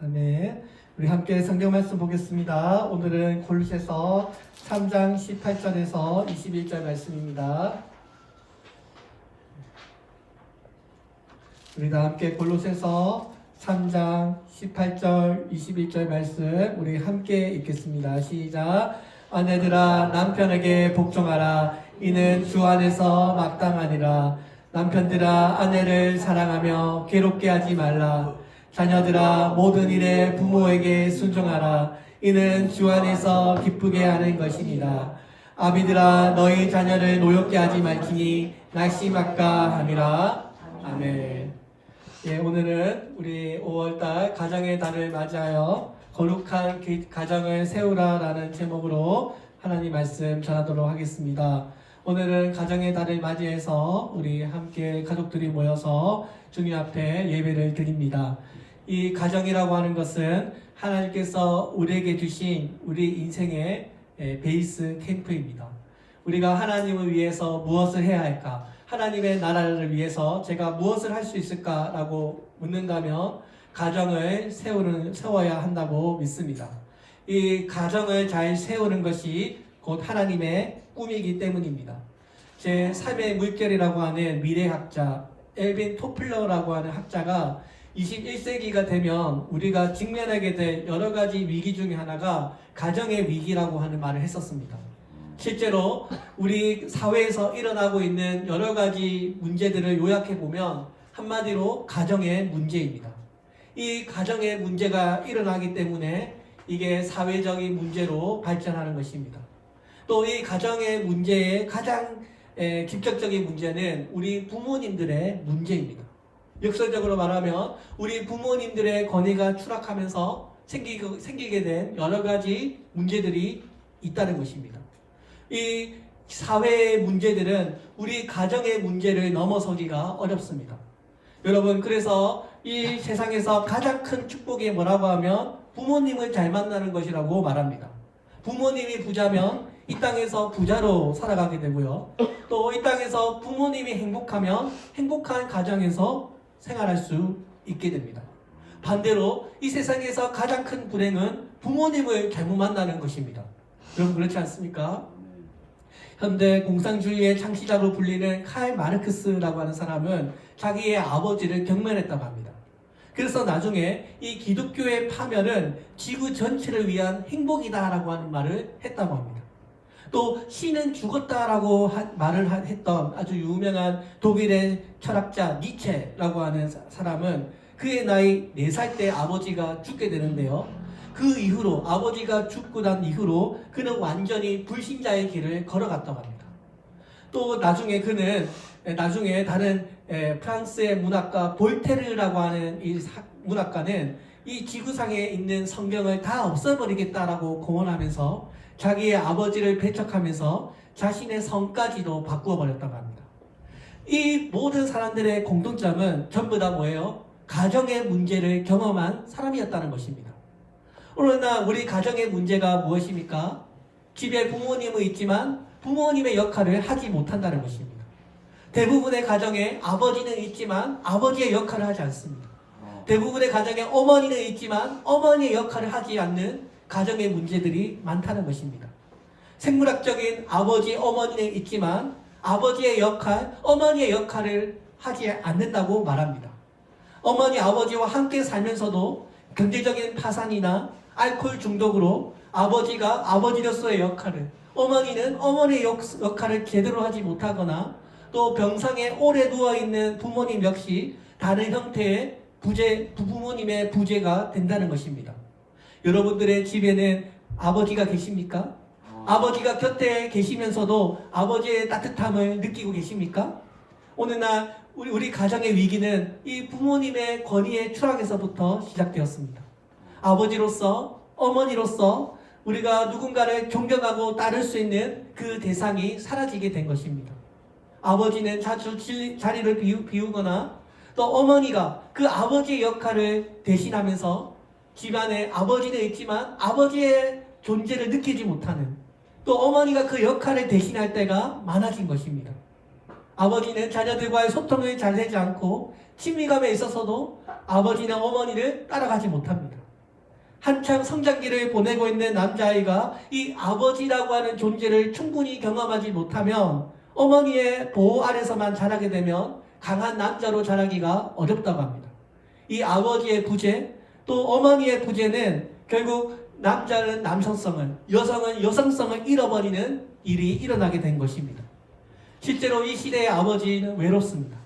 아멘. 우리 함께 성경 말씀 보겠습니다. 오늘은 골로새서 3장 18절에서 21절 말씀입니다. 우리 다 함께 골로새서 3장 18절 21절 말씀 우리 함께 읽겠습니다. 시작. 아내들아 남편에게 복종하라. 이는 주 안에서 마땅하니라. 남편들아 아내를 사랑하며 괴롭게 하지 말라. 자녀들아 모든 일에 부모에게 순종하라. 이는 주 안에서 기쁘게 하는 것이니라. 아비들아 너희 자녀를 노엽게 하지 말지니 낙심할까 함이라. 아멘. 예, 오늘은 우리 5월달 가정의 달을 맞이하여 거룩한 가정을 세우라라는 제목으로 하나님 말씀 전하도록 하겠습니다. 오늘은 가정의 달을 맞이해서 우리 함께 가족들이 모여서 주님 앞에 예배를 드립니다. 이 가정이라고 하는 것은 하나님께서 우리에게 주신 우리 인생의 베이스 캠프입니다. 우리가 하나님을 위해서 무엇을 해야 할까? 하나님의 나라를 위해서 제가 무엇을 할 수 있을까라고 묻는다면 가정을 세워야 한다고 믿습니다. 이 가정을 잘 세우는 것이 곧 하나님의 꿈이기 때문입니다. 제 3의 물결이라고 하는 미래학자 엘빈 토플러라고 하는 학자가 21세기가 되면 우리가 직면하게 될 여러 가지 위기 중에 하나가 가정의 위기라고 하는 말을 했었습니다. 실제로 우리 사회에서 일어나고 있는 여러 가지 문제들을 요약해 보면 한마디로 가정의 문제입니다. 이 가정의 문제가 일어나기 때문에 이게 사회적인 문제로 발전하는 것입니다. 또 이 가정의 문제의 가장 직접적인 문제는 우리 부모님들의 문제입니다. 역설적으로 말하면 우리 부모님들의 권위가 추락하면서 생기게 된 여러 가지 문제들이 있다는 것입니다. 이 사회의 문제들은 우리 가정의 문제를 넘어서기가 어렵습니다. 여러분, 그래서 이 세상에서 가장 큰 축복이 뭐라고 하면 부모님을 잘 만나는 것이라고 말합니다. 부모님이 부자면 이 땅에서 부자로 살아가게 되고요. 또 이 땅에서 부모님이 행복하면 행복한 가정에서 생활할 수 있게 됩니다. 반대로 이 세상에서 가장 큰 불행은 부모님을 잘못 만나는 것입니다. 여러분, 그렇지 않습니까? 현대 공산주의의 창시자로 불리는 칼 마르크스라고 하는 사람은 자기의 아버지를 경멸했다고 합니다. 그래서 나중에 이 기독교의 파멸은 지구 전체를 위한 행복이다라고 하는 말을 했다고 합니다. 또 신은 죽었다라고 말을 했던 아주 유명한 독일의 철학자 니체라고 하는 사람은 그의 나이 4살 때 아버지가 죽게 되는데요. 그 이후로 아버지가 죽고 난 이후로 그는 완전히 불신자의 길을 걸어갔다고 합니다. 또 나중에 그는 다른 프랑스의 문학가 볼테르라고 하는 이 문학가는 이 지구상에 있는 성경을 다 없애버리겠다라고 공언하면서 자기의 아버지를 배척하면서 자신의 성까지도 바꾸어 버렸다고 합니다. 이 모든 사람들의 공통점은 전부 다 뭐예요? 가정의 문제를 경험한 사람이었다는 것입니다. 그러나 우리 가정의 문제가 무엇입니까? 집에 부모님은 있지만 부모님의 역할을 하지 못한다는 것입니다. 대부분의 가정에 아버지는 있지만 아버지의 역할을 하지 않습니다. 대부분의 가정에 어머니는 있지만 어머니의 역할을 하지 않는 가정의 문제들이 많다는 것입니다. 생물학적인 아버지, 어머니는 있지만 아버지의 역할, 어머니의 역할을 하지 않는다고 말합니다. 어머니, 아버지와 함께 살면서도 경제적인 파산이나 알코올 중독으로 아버지가 아버지로서의 역할을, 어머니는 어머니의 역할을 제대로 하지 못하거나 또 병상에 오래 누워있는 부모님 역시 다른 형태의 부모님의 부재가 된다는 것입니다. 여러분들의 집에는 아버지가 계십니까? 아버지가 곁에 계시면서도 아버지의 따뜻함을 느끼고 계십니까? 오늘날 우리 가정의 위기는 이 부모님의 권위의 추락에서부터 시작되었습니다. 아버지로서, 어머니로서 우리가 누군가를 존경하고 따를 수 있는 그 대상이 사라지게 된 것입니다. 아버지는 자주 자리를 비우거나 또 어머니가 그 아버지의 역할을 대신하면서 집안에 아버지는 있지만 아버지의 존재를 느끼지 못하는, 또 어머니가 그 역할을 대신할 때가 많아진 것입니다. 아버지는 자녀들과의 소통을 잘 되지 않고 친밀감에 있어서도 아버지나 어머니를 따라가지 못합니다. 한창 성장기를 보내고 있는 남자아이가 이 아버지라고 하는 존재를 충분히 경험하지 못하면 어머니의 보호 아래서만 자라게 되면 강한 남자로 자라기가 어렵다고 합니다. 이 아버지의 부재, 또 어머니의 부재는 결국 남자는 남성성을, 여성은 여성성을 잃어버리는 일이 일어나게 된 것입니다. 실제로 이 시대의 아버지는 외롭습니다.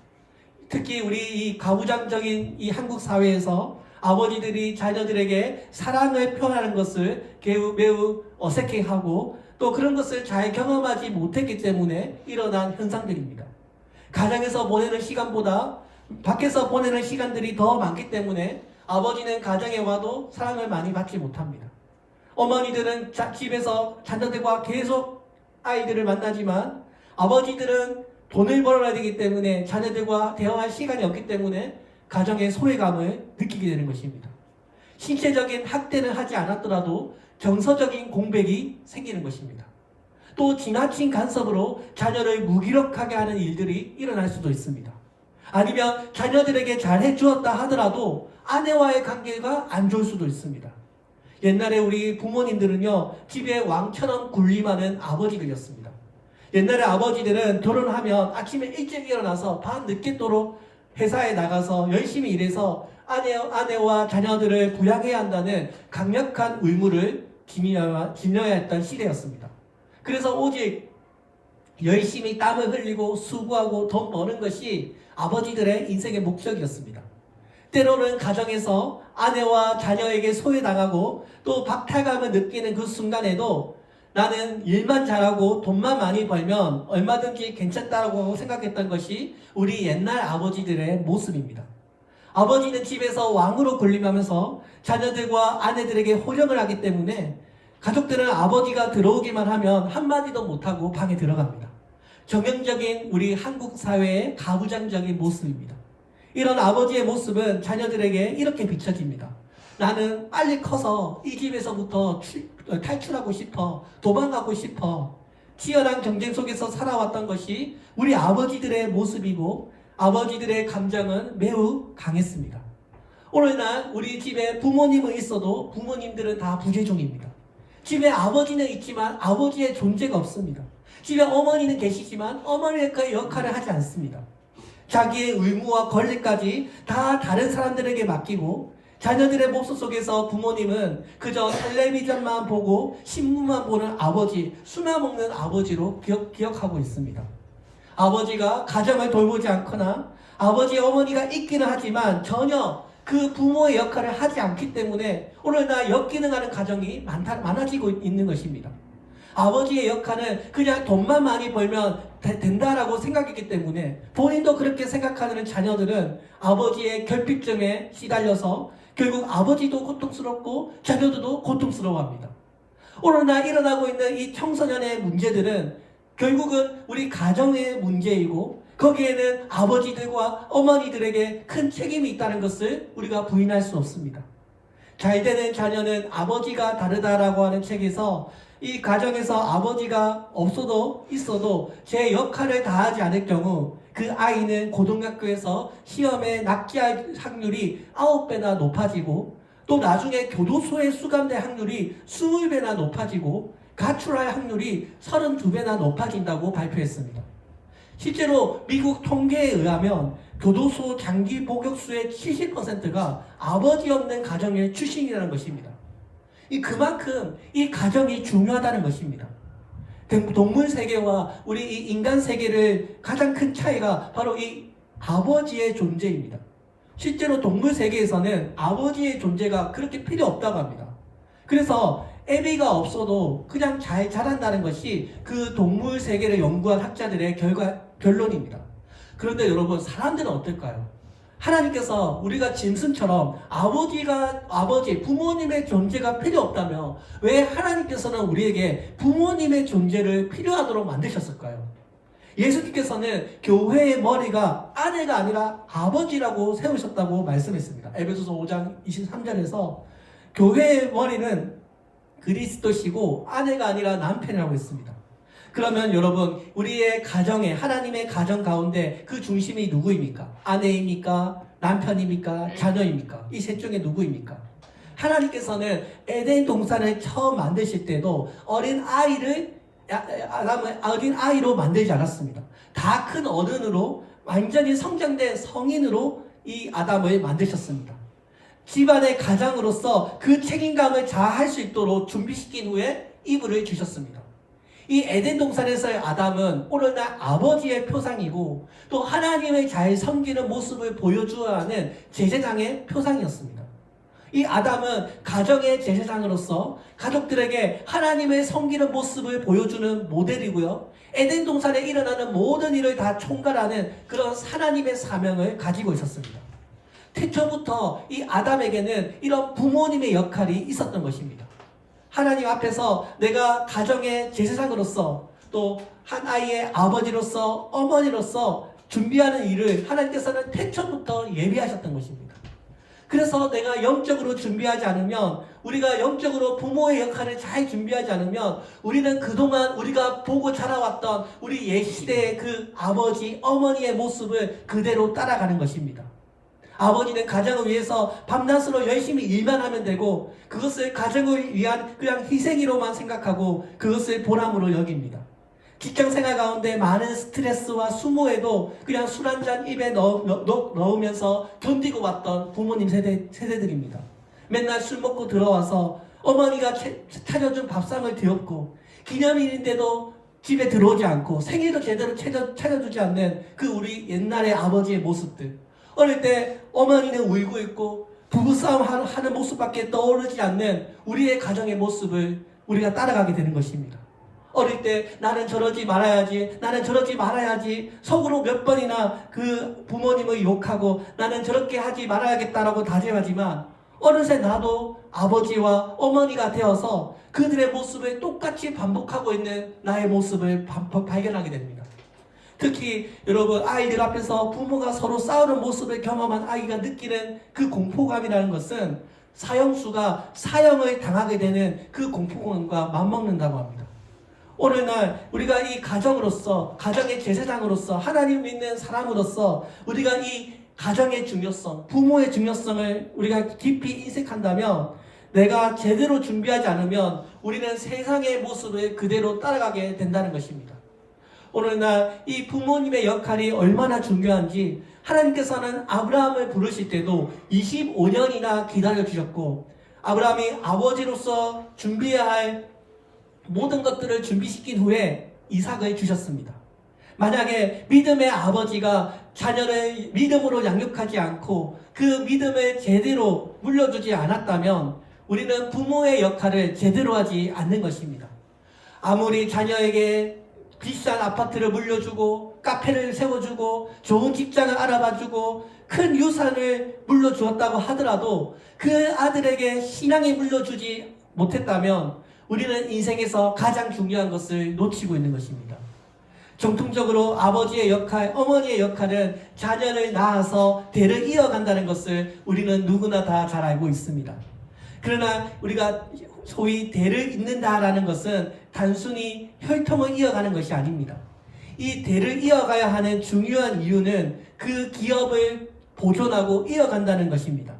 특히 우리 이 가부장적인 이 한국 사회에서 아버지들이 자녀들에게 사랑을 표현하는 것을 매우 어색해하고 또 그런 것을 잘 경험하지 못했기 때문에 일어난 현상들입니다. 가정에서 보내는 시간보다 밖에서 보내는 시간들이 더 많기 때문에 아버지는 가정에 와도 사랑을 많이 받지 못합니다. 어머니들은 집에서 자녀들과 계속 아이들을 만나지만 아버지들은 돈을 벌어야 되기 때문에 자녀들과 대화할 시간이 없기 때문에 가정의 소외감을 느끼게 되는 것입니다. 신체적인 학대는 하지 않았더라도 정서적인 공백이 생기는 것입니다. 또 지나친 간섭으로 자녀를 무기력하게 하는 일들이 일어날 수도 있습니다. 아니면 자녀들에게 잘해 주었다 하더라도 아내와의 관계가 안 좋을 수도 있습니다. 옛날에 우리 부모님들은요, 집에 왕처럼 군림하는 아버지들이었습니다. 옛날에 아버지들은 결혼하면 아침에 일찍 일어나서 밤 늦게도록 회사에 나가서 열심히 일해서 아내와 자녀들을 부양해야 한다는 강력한 의무를 지녀야 했던 시대였습니다. 그래서 오직 열심히 땀을 흘리고 수고하고 돈 버는 것이 아버지들의 인생의 목적이었습니다. 때로는 가정에서 아내와 자녀에게 소외당하고 또 박탈감을 느끼는 그 순간에도 나는 일만 잘하고 돈만 많이 벌면 얼마든지 괜찮다고 생각했던 것이 우리 옛날 아버지들의 모습입니다. 아버지는 집에서 왕으로 군림하면서 자녀들과 아내들에게 호령을 하기 때문에 가족들은 아버지가 들어오기만 하면 한마디도 못하고 방에 들어갑니다. 정형적인 우리 한국 사회의 가부장적인 모습입니다. 이런 아버지의 모습은 자녀들에게 이렇게 비춰집니다. 나는 빨리 커서 이 집에서부터 탈출하고 싶어. 도망가고 싶어. 치열한 경쟁 속에서 살아왔던 것이 우리 아버지들의 모습이고 아버지들의 감정은 매우 강했습니다. 오늘날 우리 집에 부모님은 있어도 부모님들은 다 부재중입니다. 집에 아버지는 있지만 아버지의 존재가 없습니다. 집에 어머니는 계시지만 어머니의 역할을 하지 않습니다. 자기의 의무와 권리까지 다 다른 사람들에게 맡기고 자녀들의 목소 속에서 부모님은 그저 텔레비전만 보고 신문만 보는 아버지, 수나 먹는 아버지로 기억하고 있습니다. 아버지가 가정을 돌보지 않거나 아버지, 어머니가 있기는 하지만 전혀 그 부모의 역할을 하지 않기 때문에 오늘날 역기능하는 가정이 많아지고 있는 것입니다. 아버지의 역할은 그냥 돈만 많이 벌면 된다라고 생각했기 때문에 본인도 그렇게 생각하는 자녀들은 아버지의 결핍증에 시달려서 결국 아버지도 고통스럽고 자녀들도 고통스러워합니다. 오늘날 일어나고 있는 이 청소년의 문제들은 결국은 우리 가정의 문제이고 거기에는 아버지들과 어머니들에게 큰 책임이 있다는 것을 우리가 부인할 수 없습니다. 잘 되는 자녀는 아버지가 다르다라고 하는 책에서 이 가정에서 아버지가 있어도 제 역할을 다하지 않을 경우 그 아이는 고등학교에서 시험에 낙기할 확률이 9배나 높아지고 또 나중에 교도소에 수감될 확률이 20배나 높아지고 가출할 확률이 32배나 높아진다고 발표했습니다. 실제로 미국 통계에 의하면 교도소 장기 복역수의 70%가 아버지 없는 가정의 출신이라는 것입니다. 그만큼 이 가정이 중요하다는 것입니다. 동물 세계와 우리 이 인간 세계를 가장 큰 차이가 바로 이 아버지의 존재입니다. 실제로 동물 세계에서는 아버지의 존재가 그렇게 필요 없다고 합니다. 그래서 애비가 없어도 그냥 잘 자란다는 것이 그 동물 세계를 연구한 학자들의 결론입니다. 그런데 여러분, 사람들은 어떨까요? 하나님께서 우리가 짐승처럼 부모님의 존재가 필요 없다며 왜 하나님께서는 우리에게 부모님의 존재를 필요하도록 만드셨을까요? 예수님께서는 교회의 머리가 아내가 아니라 아버지라고 세우셨다고 말씀했습니다. 에베소서 5장 23절에서 교회의 머리는 그리스도시고 아내가 아니라 남편이라고 했습니다. 그러면 여러분, 우리의 가정에, 하나님의 가정 가운데 그 중심이 누구입니까? 아내입니까? 남편입니까? 자녀입니까? 이 셋 중에 누구입니까? 하나님께서는 에덴 동산을 처음 만드실 때도 어린 아이로 만들지 않았습니다. 다 큰 어른으로 완전히 성장된 성인으로 이 아담을 만드셨습니다. 집안의 가장으로서 그 책임감을 다할 수 있도록 준비시킨 후에 이브를 주셨습니다. 이 에덴 동산에서의 아담은 오늘날 아버지의 표상이고 또 하나님을 잘 섬기는 모습을 보여주어야 하는 제사장의 표상이었습니다. 이 아담은 가정의 제사장으로서 가족들에게 하나님을 섬기는 모습을 보여주는 모델이고요. 에덴 동산에 일어나는 모든 일을 다 총괄하는 그런 하나님의 사명을 가지고 있었습니다. 태초부터 이 아담에게는 이런 부모님의 역할이 있었던 것입니다. 하나님 앞에서 내가 가정의 제사장으로서 또 한 아이의 아버지로서 어머니로서 준비하는 일을 하나님께서는 태초부터 예비하셨던 것입니다. 그래서 내가 영적으로 준비하지 않으면, 우리가 영적으로 부모의 역할을 잘 준비하지 않으면 우리는 그동안 우리가 보고 자라왔던 우리 옛시대의 그 아버지, 어머니의 모습을 그대로 따라가는 것입니다. 아버지는 가정을 위해서 밤낮으로 열심히 일만 하면 되고 그것을 가정을 위한 그냥 희생으로만 생각하고 그것을 보람으로 여깁니다. 직장생활 가운데 많은 스트레스와 수모에도 그냥 술 한잔 입에 넣으면서 견디고 왔던 부모님 세대들입니다. 맨날 술 먹고 들어와서 어머니가 차려준 밥상을 뒤엎고 기념일인데도 집에 들어오지 않고 생일도 제대로 차려주지 않는 그 우리 옛날의 아버지의 모습들. 어릴 때 어머니는 울고 있고 부부싸움 하는 모습밖에 떠오르지 않는 우리의 가정의 모습을 우리가 따라가게 되는 것입니다. 어릴 때 나는 저러지 말아야지, 나는 저러지 말아야지 속으로 몇 번이나 그 부모님을 욕하고 나는 저렇게 하지 말아야겠다라고 다짐하지만 어느새 나도 아버지와 어머니가 되어서 그들의 모습을 똑같이 반복하고 있는 나의 모습을 발견하게 됩니다. 특히 여러분, 아이들 앞에서 부모가 서로 싸우는 모습을 경험한 아이가 느끼는 그 공포감이라는 것은 사형수가 사형을 당하게 되는 그 공포감과 맞먹는다고 합니다. 오늘날 우리가 이 가정으로서, 가정의 제사장으로서, 하나님 믿는 사람으로서 우리가 이 가정의 중요성, 부모의 중요성을 우리가 깊이 인식한다면 내가 제대로 준비하지 않으면 우리는 세상의 모습을 그대로 따라가게 된다는 것입니다. 오늘날 이 부모님의 역할이 얼마나 중요한지 하나님께서는 아브라함을 부르실 때도 25년이나 기다려주셨고 아브라함이 아버지로서 준비해야 할 모든 것들을 준비시킨 후에 이삭을 주셨습니다. 만약에 믿음의 아버지가 자녀를 믿음으로 양육하지 않고 그 믿음을 제대로 물려주지 않았다면 우리는 부모의 역할을 제대로 하지 않는 것입니다. 아무리 자녀에게 비싼 아파트를 물려주고 카페를 세워주고 좋은 직장을 알아봐주고 큰 유산을 물려주었다고 하더라도 그 아들에게 신앙을 물려주지 못했다면 우리는 인생에서 가장 중요한 것을 놓치고 있는 것입니다. 정통적으로 아버지의 역할, 어머니의 역할은 자녀를 낳아서 대를 이어간다는 것을 우리는 누구나 다 잘 알고 있습니다. 그러나 우리가 소위 대를 잇는다라는 것은 단순히 혈통을 이어가는 것이 아닙니다. 이 대를 이어가야 하는 중요한 이유는 그 기업을 보존하고 이어간다는 것입니다.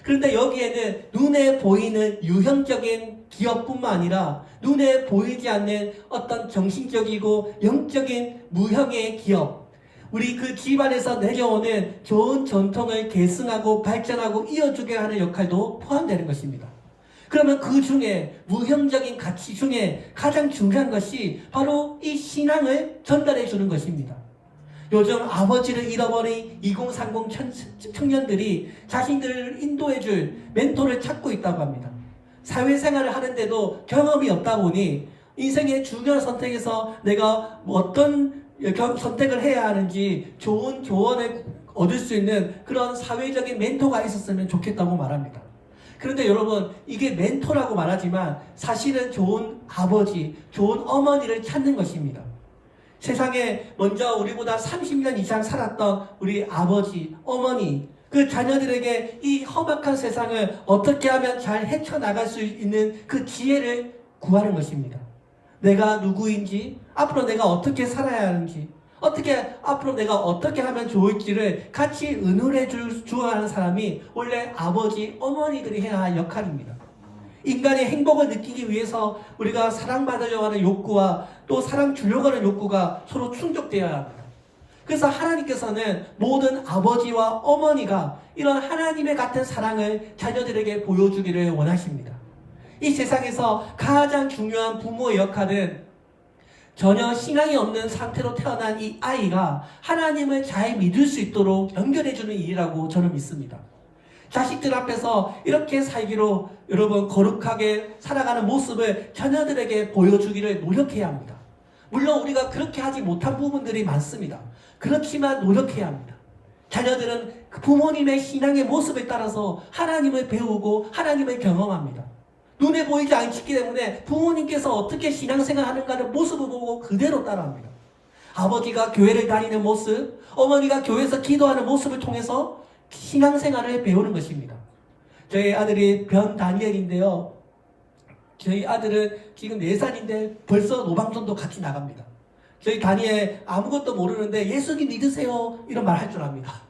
그런데 여기에는 눈에 보이는 유형적인 기업뿐만 아니라 눈에 보이지 않는 어떤 정신적이고 영적인 무형의 기업, 우리 그 집안에서 내려오는 좋은 전통을 계승하고 발전하고 이어주게 하는 역할도 포함되는 것입니다. 그러면 그 중에 무형적인 가치 중에 가장 중요한 것이 바로 이 신앙을 전달해 주는 것입니다. 요즘 아버지를 잃어버린 2030 청년들이 자신들을 인도해 줄 멘토를 찾고 있다고 합니다. 사회생활을 하는데도 경험이 없다 보니 인생의 중요한 선택에서 내가 어떤 선택을 해야 하는지 좋은 조언을 얻을 수 있는 그런 사회적인 멘토가 있었으면 좋겠다고 말합니다. 그런데 여러분, 이게 멘토라고 말하지만 사실은 좋은 아버지, 좋은 어머니를 찾는 것입니다. 세상에 먼저 우리보다 30년 이상 살았던 우리 아버지, 어머니, 그 자녀들에게 이 험악한 세상을 어떻게 하면 잘 헤쳐나갈 수 있는 그 지혜를 구하는 것입니다. 내가 누구인지, 앞으로 내가 어떻게 살아야 하는지, 어떻게 앞으로 내가 어떻게 하면 좋을지를 같이 의논해 주어하는 사람이 원래 아버지, 어머니들이 해야 할 역할입니다. 인간이 행복을 느끼기 위해서 우리가 사랑받으려고 하는 욕구와 또 사랑 주려고 하는 욕구가 서로 충족되어야 합니다. 그래서 하나님께서는 모든 아버지와 어머니가 이런 하나님의 같은 사랑을 자녀들에게 보여주기를 원하십니다. 이 세상에서 가장 중요한 부모의 역할은 전혀 신앙이 없는 상태로 태어난 이 아이가 하나님을 잘 믿을 수 있도록 연결해주는 일이라고 저는 믿습니다. 자식들 앞에서 이렇게 살기로 여러분 거룩하게 살아가는 모습을 자녀들에게 보여주기를 노력해야 합니다. 물론 우리가 그렇게 하지 못한 부분들이 많습니다. 그렇지만 노력해야 합니다. 자녀들은 부모님의 신앙의 모습에 따라서 하나님을 배우고 하나님을 경험합니다. 눈에 보이지 않기 때문에 부모님께서 어떻게 신앙생활 하는가를 모습을 보고 그대로 따라합니다. 아버지가 교회를 다니는 모습, 어머니가 교회에서 기도하는 모습을 통해서 신앙생활을 배우는 것입니다. 저희 아들이 변다니엘인데요. 저희 아들은 지금 4살인데 벌써 노방전도 같이 나갑니다. 저희 다니엘 아무것도 모르는데 예수님 믿으세요 이런 말 할 줄 압니다.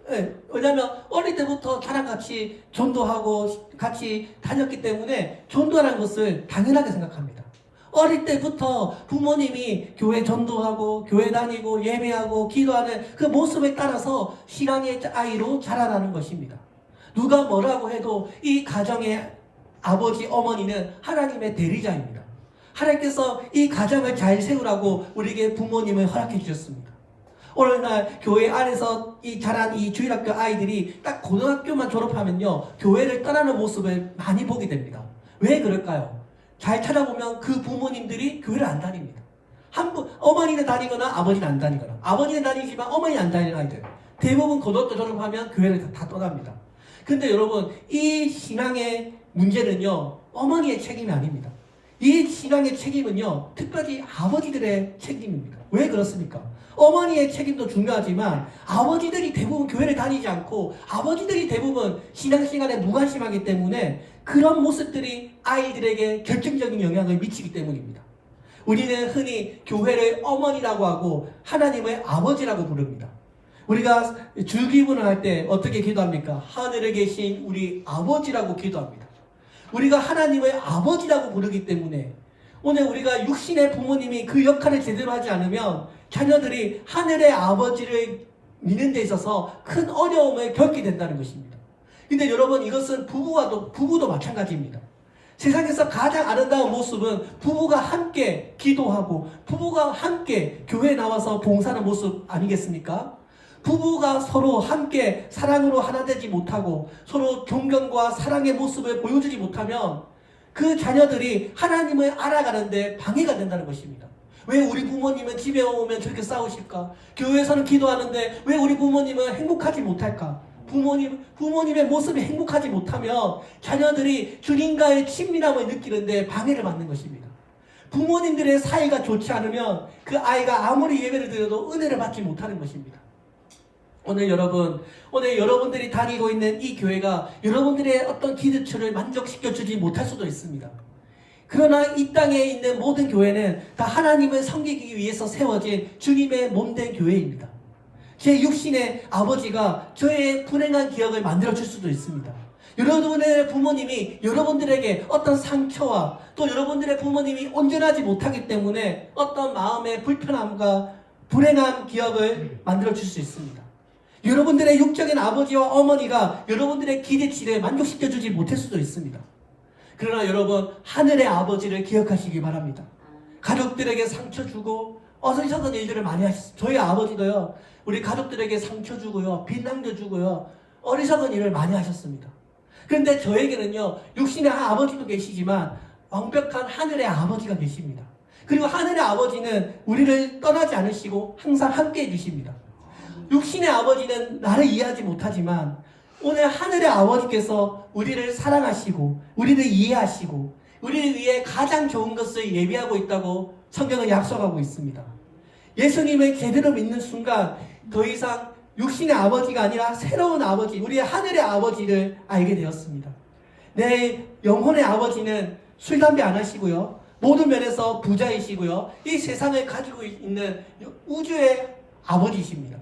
네, 왜냐하면 어릴 때부터 저랑 같이 전도하고 같이 다녔기 때문에 전도라는 것을 당연하게 생각합니다. 어릴 때부터 부모님이 교회 전도하고 교회 다니고 예배하고 기도하는 그 모습에 따라서 신앙의 아이로 자라나는 것입니다. 누가 뭐라고 해도 이 가정의 아버지 어머니는 하나님의 대리자입니다. 하나님께서 이 가정을 잘 세우라고 우리에게 부모님을 허락해 주셨습니다. 오늘날 교회 안에서 자란 이 주일학교 아이들이 딱 고등학교만 졸업하면요 교회를 떠나는 모습을 많이 보게 됩니다. 왜 그럴까요? 잘 찾아보면 그 부모님들이 교회를 안 다닙니다. 어머니는 다니거나 아버지는 안 다니거나, 아버지는 다니지만 어머니는 안 다니는 아이들 대부분 고등학교 졸업하면 교회를 다 떠납니다. 근데 여러분 이 신앙의 문제는요 어머니의 책임이 아닙니다. 이 신앙의 책임은요 특별히 아버지들의 책임입니다. 왜 그렇습니까? 어머니의 책임도 중요하지만 아버지들이 대부분 교회를 다니지 않고 아버지들이 대부분 신앙생활에 무관심하기 때문에 그런 모습들이 아이들에게 결정적인 영향을 미치기 때문입니다. 우리는 흔히 교회를 어머니라고 하고 하나님을 아버지라고 부릅니다. 우리가 주기도를 할 때 어떻게 기도합니까? 하늘에 계신 우리 아버지라고 기도합니다. 우리가 하나님을 아버지라고 부르기 때문에 오늘 우리가 육신의 부모님이 그 역할을 제대로 하지 않으면 자녀들이 하늘의 아버지를 믿는 데 있어서 큰 어려움을 겪게 된다는 것입니다. 근데 여러분 이것은 부부도 마찬가지입니다. 세상에서 가장 아름다운 모습은 부부가 함께 기도하고 부부가 함께 교회에 나와서 봉사하는 모습 아니겠습니까? 부부가 서로 함께 사랑으로 하나 되지 못하고 서로 존경과 사랑의 모습을 보여주지 못하면 그 자녀들이 하나님을 알아가는데 방해가 된다는 것입니다. 왜 우리 부모님은 집에 오면 저렇게 싸우실까? 교회에서는 기도하는데 왜 우리 부모님은 행복하지 못할까? 부모님의 모습이 행복하지 못하면 자녀들이 주님과의 친밀함을 느끼는데 방해를 받는 것입니다. 부모님들의 사이가 좋지 않으면 그 아이가 아무리 예배를 드려도 은혜를 받지 못하는 것입니다. 오늘 여러분들이 다니고 있는 이 교회가 여러분들의 어떤 기대치를 만족시켜주지 못할 수도 있습니다. 그러나 이 땅에 있는 모든 교회는 다 하나님을 섬기기 위해서 세워진 주님의 몸된 교회입니다. 제 육신의 아버지가 저의 불행한 기억을 만들어줄 수도 있습니다. 여러분의 부모님이 여러분들에게 어떤 상처와 또 여러분들의 부모님이 온전하지 못하기 때문에 어떤 마음의 불편함과 불행한 기억을 만들어줄 수 있습니다. 여러분들의 육적인 아버지와 어머니가 여러분들의 기대치를 만족시켜주지 못할 수도 있습니다. 그러나 여러분 하늘의 아버지를 기억하시기 바랍니다. 가족들에게 상처 주고 어리석은 일들을 많이 하셨어요. 저희 아버지도요 우리 가족들에게 상처 주고요 빚 남겨주고요 어리석은 일을 많이 하셨습니다. 그런데 저에게는요 육신의 아버지도 계시지만 완벽한 하늘의 아버지가 계십니다. 그리고 하늘의 아버지는 우리를 떠나지 않으시고 항상 함께 해주십니다. 육신의 아버지는 나를 이해하지 못하지만 오늘 하늘의 아버지께서 우리를 사랑하시고 우리를 이해하시고 우리를 위해 가장 좋은 것을 예비하고 있다고 성경은 약속하고 있습니다. 예수님을 제대로 믿는 순간 더 이상 육신의 아버지가 아니라 새로운 아버지, 우리의 하늘의 아버지를 알게 되었습니다. 내 영혼의 아버지는 술, 담배 안 하시고요 모든 면에서 부자이시고요. 이 세상을 가지고 있는 우주의 아버지이십니다.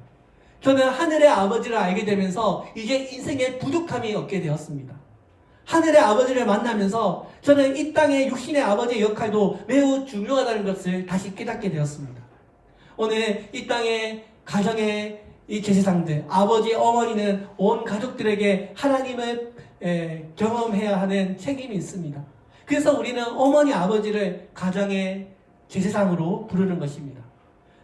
저는 하늘의 아버지를 알게 되면서 이제 인생에 부족함이 없게 되었습니다. 하늘의 아버지를 만나면서 저는 이 땅의 육신의 아버지의 역할도 매우 중요하다는 것을 다시 깨닫게 되었습니다. 오늘 이 땅의 가정의 이 제사장들, 아버지, 어머니는 온 가족들에게 하나님을 경험해야 하는 책임이 있습니다. 그래서 우리는 어머니, 아버지를 가정의 제사장으로 부르는 것입니다.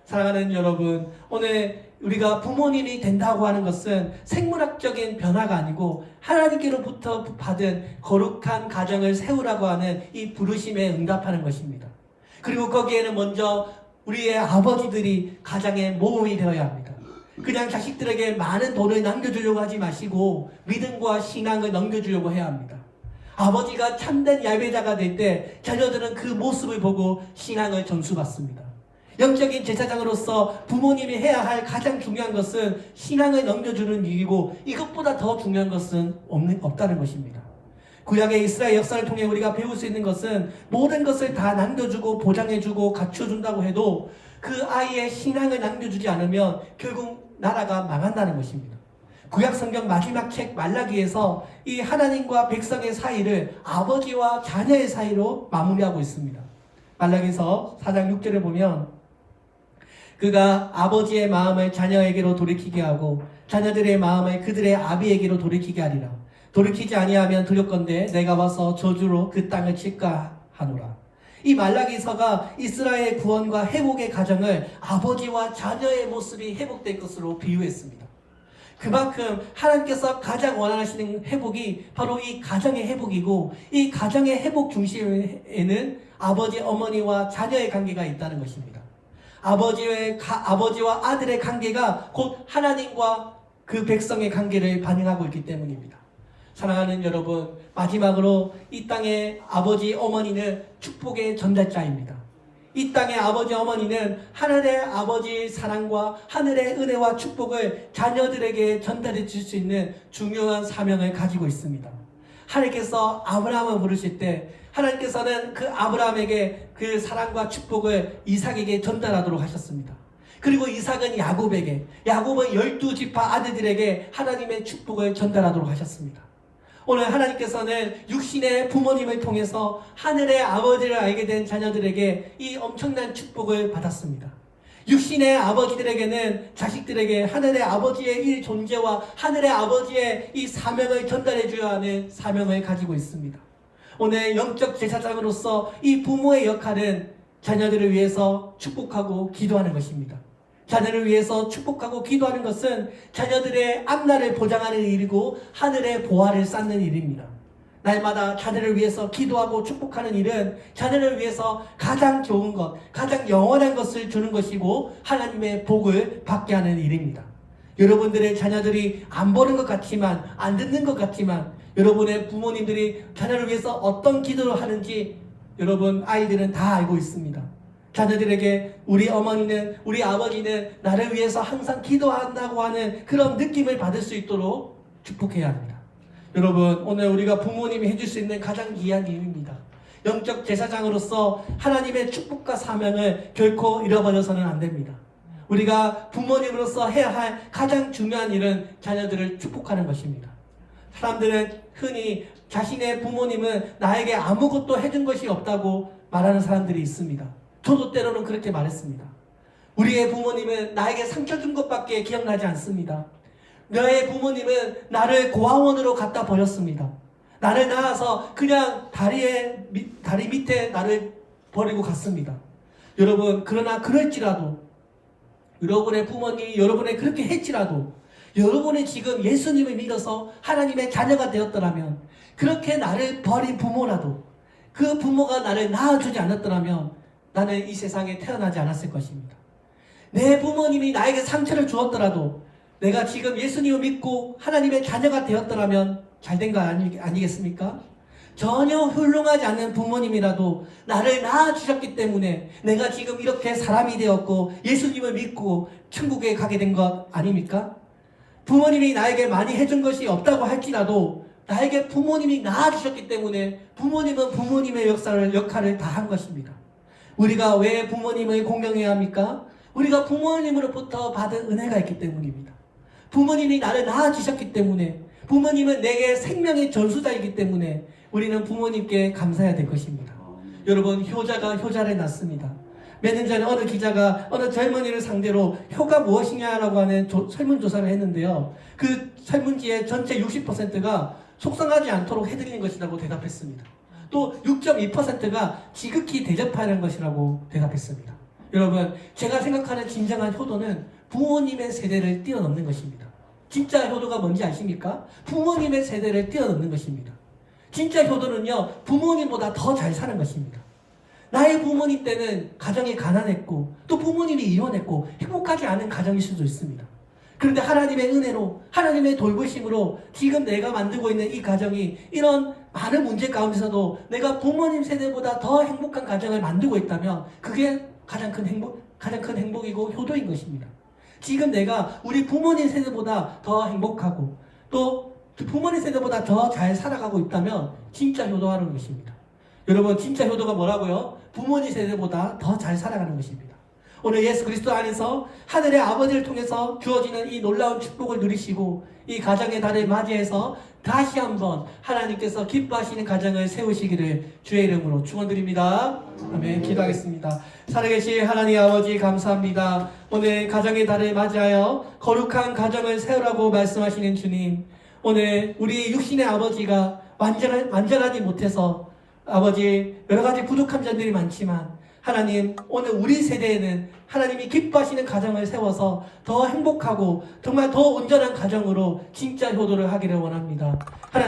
사랑하는 여러분, 오늘 우리가 부모님이 된다고 하는 것은 생물학적인 변화가 아니고 하나님께로부터 받은 거룩한 가정을 세우라고 하는 이 부르심에 응답하는 것입니다. 그리고 거기에는 먼저 우리의 아버지들이 가장의 모범이 되어야 합니다. 그냥 자식들에게 많은 돈을 남겨주려고 하지 마시고 믿음과 신앙을 넘겨주려고 해야 합니다. 아버지가 참된 예배자가 될 때 자녀들은 그 모습을 보고 신앙을 전수받습니다. 영적인 제사장으로서 부모님이 해야 할 가장 중요한 것은 신앙을 넘겨주는 일이고 이것보다 더 중요한 것은 없다는 것입니다. 구약의 이스라엘 역사를 통해 우리가 배울 수 있는 것은 모든 것을 다 남겨주고 보장해주고 갖춰준다고 해도 그 아이의 신앙을 남겨주지 않으면 결국 나라가 망한다는 것입니다. 구약 성경 마지막 책 말라기에서 이 하나님과 백성의 사이를 아버지와 자녀의 사이로 마무리하고 있습니다. 말라기서 4장 6절을 보면 그가 아버지의 마음을 자녀에게로 돌이키게 하고 자녀들의 마음을 그들의 아비에게로 돌이키게 하리라. 돌이키지 아니하면 두렵건대 내가 와서 저주로 그 땅을 칠까 하노라. 이 말라기서가 이스라엘 구원과 회복의 과정을 아버지와 자녀의 모습이 회복될 것으로 비유했습니다. 그만큼 하나님께서 가장 원하시는 회복이 바로 이 가정의 회복이고 이 가정의 회복 중심에는 아버지, 어머니와 자녀의 관계가 있다는 것입니다. 아버지와 아들의 관계가 곧 하나님과 그 백성의 관계를 반영하고 있기 때문입니다. 사랑하는 여러분, 마지막으로 이 땅의 아버지, 어머니는 축복의 전달자입니다. 이 땅의 아버지, 어머니는 하늘의 아버지의 사랑과 하늘의 은혜와 축복을 자녀들에게 전달해 줄 수 있는 중요한 사명을 가지고 있습니다. 하나님께서 아브라함을 부르실 때 하나님께서는 그 아브라함에게 그 사랑과 축복을 이삭에게 전달하도록 하셨습니다. 그리고 이삭은 야곱은 12지파 아들들에게 하나님의 축복을 전달하도록 하셨습니다. 오늘 하나님께서는 육신의 부모님을 통해서 하늘의 아버지를 알게 된 자녀들에게 이 엄청난 축복을 받았습니다. 육신의 아버지들에게는 자식들에게 하늘의 아버지의 이 존재와 하늘의 아버지의 이 사명을 전달해 줘야 하는 사명을 가지고 있습니다. 오늘 영적 제사장으로서 이 부모의 역할은 자녀들을 위해서 축복하고 기도하는 것입니다. 자녀를 위해서 축복하고 기도하는 것은 자녀들의 앞날을 보장하는 일이고 하늘의 보화를 쌓는 일입니다. 날마다 자녀를 위해서 기도하고 축복하는 일은 자녀를 위해서 가장 좋은 것, 가장 영원한 것을 주는 것이고 하나님의 복을 받게 하는 일입니다. 여러분들의 자녀들이 안 보는 것 같지만, 안 듣는 것 같지만 여러분의 부모님들이 자녀를 위해서 어떤 기도를 하는지 여러분 아이들은 다 알고 있습니다. 자녀들에게 우리 어머니는, 우리 아버지는 나를 위해서 항상 기도한다고 하는 그런 느낌을 받을 수 있도록 축복해야 합니다. 여러분, 오늘 우리가 부모님이 해줄 수 있는 가장 귀한 일입니다. 영적 제사장으로서 하나님의 축복과 사명을 결코 잃어버려서는 안 됩니다. 우리가 부모님으로서 해야 할 가장 중요한 일은 자녀들을 축복하는 것입니다. 사람들은 흔히 자신의 부모님은 나에게 아무것도 해준 것이 없다고 말하는 사람들이 있습니다. 저도 때로는 그렇게 말했습니다. 우리의 부모님은 나에게 상처 준 것밖에 기억나지 않습니다. 너의 부모님은 나를 고아원으로 갖다 버렸습니다. 나를 낳아서 그냥 다리 밑에 나를 버리고 갔습니다. 여러분, 그러나 그럴지라도 여러분의 부모님이 여러분을 그렇게 했지라도 여러분이 지금 예수님을 믿어서 하나님의 자녀가 되었더라면, 그렇게 나를 버린 부모라도 그 부모가 나를 낳아주지 않았더라면 나는 이 세상에 태어나지 않았을 것입니다. 내 부모님이 나에게 상처를 주었더라도 내가 지금 예수님을 믿고 하나님의 자녀가 되었더라면 잘된 거 아니겠습니까? 전혀 훌륭하지 않은 부모님이라도 나를 낳아주셨기 때문에 내가 지금 이렇게 사람이 되었고 예수님을 믿고 천국에 가게 된 것 아닙니까? 부모님이 나에게 많이 해준 것이 없다고 할지라도 나에게 부모님이 낳아주셨기 때문에 부모님은 부모님의 역할을 다 한 것입니다. 우리가 왜 부모님을 공경해야 합니까? 우리가 부모님으로부터 받은 은혜가 있기 때문입니다. 부모님이 나를 낳아주셨기 때문에, 부모님은 내게 생명의 전수자이기 때문에 우리는 부모님께 감사해야 될 것입니다. 여러분, 효자가 효자를 낳습니다. 몇 년 전에 어느 기자가 어느 젊은이를 상대로 효가 무엇이냐라고 하는 설문조사를 했는데요. 그 설문지의 전체 60%가 속상하지 않도록 해드리는 것이라고 대답했습니다. 또 6.2%가 지극히 대접하는 것이라고 대답했습니다. 여러분, 제가 생각하는 진정한 효도는 부모님의 세대를 뛰어넘는 것입니다. 진짜 효도가 뭔지 아십니까? 부모님의 세대를 뛰어넘는 것입니다. 진짜 효도는요, 부모님보다 더 잘 사는 것입니다. 나의 부모님 때는 가정이 가난했고 또 부모님이 이혼했고 행복하지 않은 가정일 수도 있습니다. 그런데 하나님의 은혜로, 하나님의 돌보심으로 지금 내가 만들고 있는 이 가정이 이런 많은 문제 가운데서도 내가 부모님 세대보다 더 행복한 가정을 만들고 있다면 그게 가장 큰 행복이고 효도인 것입니다. 지금 내가 우리 부모님 세대보다 더 행복하고 또 부모님 세대보다 더 잘 살아가고 있다면 진짜 효도하는 것입니다. 여러분, 진짜 효도가 뭐라고요? 부모님 세대보다 더 잘 살아가는 것입니다. 오늘 예수 그리스도 안에서 하늘의 아버지를 통해서 주어지는 이 놀라운 축복을 누리시고 이 가정의 달을 맞이해서 다시 한번 하나님께서 기뻐하시는 가정을 세우시기를 주의 이름으로 축원드립니다. 아멘. 기도하겠습니다. 살아계신 하나님 아버지, 감사합니다. 오늘 가정의 달을 맞이하여 거룩한 가정을 세우라고 말씀하시는 주님, 오늘 우리 육신의 아버지가 완전하지 못해서 아버지 여러 가지 부족한 점들이 많지만 하나님, 오늘 우리 세대에는 하나님이 기뻐하시는 가정을 세워서 더 행복하고 정말 더 온전한 가정으로 진짜 효도를 하기를 원합니다. 하나님,